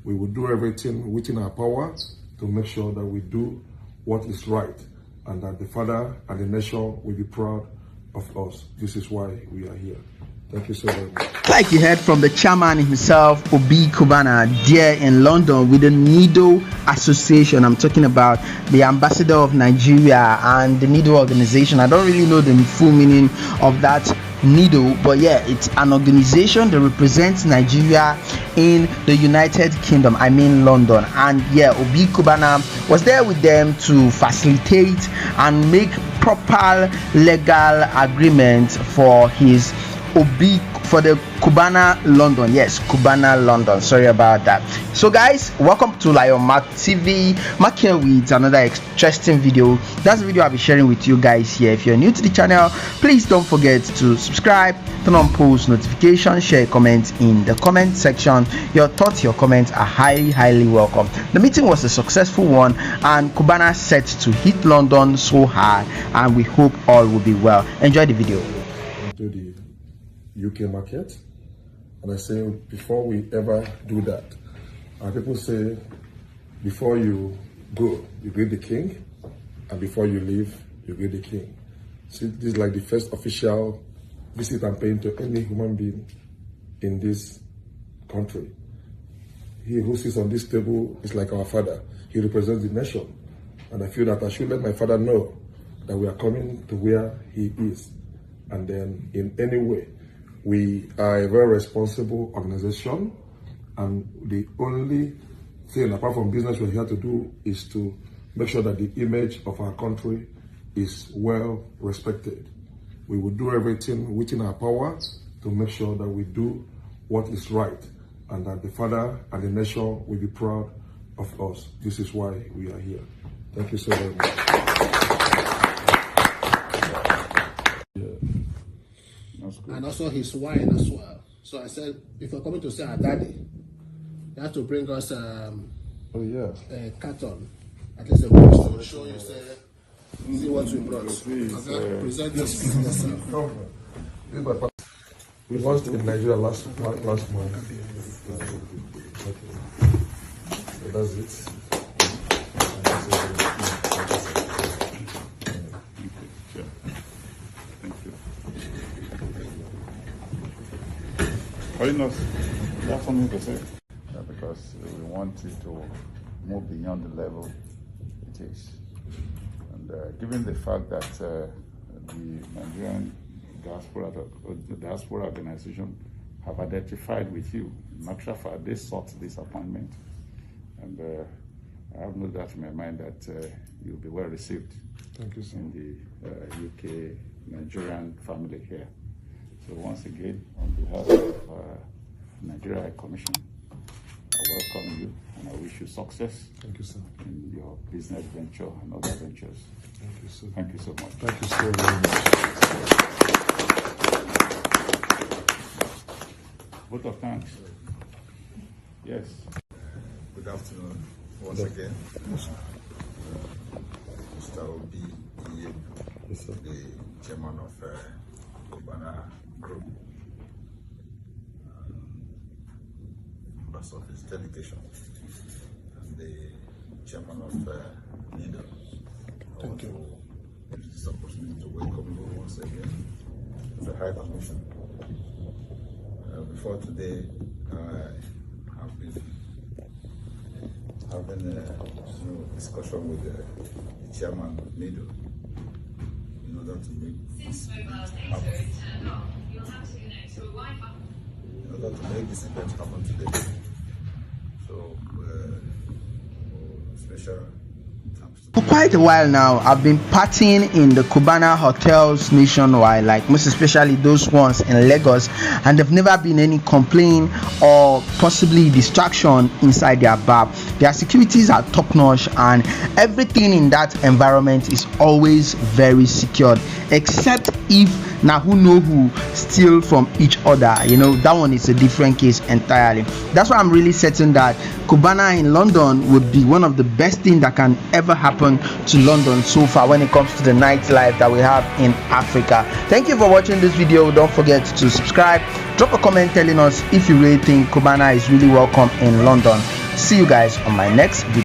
We will do everything within our power to make sure that we do what is right and that the Father and the nation will be proud of us. This is why we are here. Thank you so very much. Like you heard from the chairman himself, Obi Cubana, there in London with the NIDO Association. I'm talking about the ambassador of Nigeria and the NIDO organization. I don't really know the full meaning of that NIDO, but yeah, it's an organization that represents Nigeria in the United Kingdom, I mean London. And yeah, Obi Cubana was there with them to facilitate and make proper legal agreement for his for the Cubana London. Yes, Cubana London, sorry about that. So guys, welcome to Lion Mark TV. Mark here with another interesting video. That's the video I'll be sharing with you guys here. If you're new to the channel, please don't forget to subscribe, turn on post notifications, share, comment in the comment section. Your thoughts, your comments are highly welcome. The meeting was a successful one and Cubana set to hit London so hard, and we hope all will be well. Enjoy the video. To the UK market, and I say before we ever do that, people say before you go you greet the king, and before you leave you greet the king. See, this is like the first official visit I'm paying to any human being in this country. He who sits on this table is like our father. He represents the nation, and I feel that I should let my father know that we are coming to where he is, and then in any way. We are a very responsible organization, and the only thing apart from business we're here to do is to make sure that the image of our country is well respected. We will do everything within our power to make sure that we do what is right and that the Father and the nation will be proud of us. This is why we are here. Thank you so very much. And also his wine as well. So I said, if you're coming to see our daddy, you have to bring us a carton, at least a box to show you, see what we brought. Present this yourself. We launched in Nigeria last month. So that's it. That's something to say, because we want it to move beyond the level it is. And given the fact that the Nigerian diaspora organization have identified with you, in actual fact, they sought this appointment, and I have no doubt in my mind that you'll be well received. Thank you, sir. In the UK Nigerian family here. So once again, on behalf of Nigeria High Commission, I welcome you and I wish you success. Thank you, sir. In your business venture and other ventures. Thank you, sir. Thank you so much. Thank you so very much. Vote of thanks. Yes. Good afternoon once again. Mr. Obi Iye, the chairman of Cubana Group, members of his delegation, and the chairman of NIDO. I want to use this opportunity to welcome you once again to the High Commission. Before today, I have been having a discussion with the chairman of NIDO in order to make this event happen today. So, special thanks to For quite a while now, I've been partying in the Cubana hotels nationwide, like most especially those ones in Lagos, and there've never been any complaint or possibly distraction inside their bar. Their securities are top notch and everything in that environment is always very secured, except if now who know who steal from each other. You know, that one is a different case entirely. That's why I'm really certain that Cubana in London would be one of the best things that can ever happen to London so far when it comes to the nightlife that we have in Africa. Thank you for watching this video. Don't forget to subscribe, drop a comment telling us if you really think Cubana is really welcome in London. See you guys on my next video.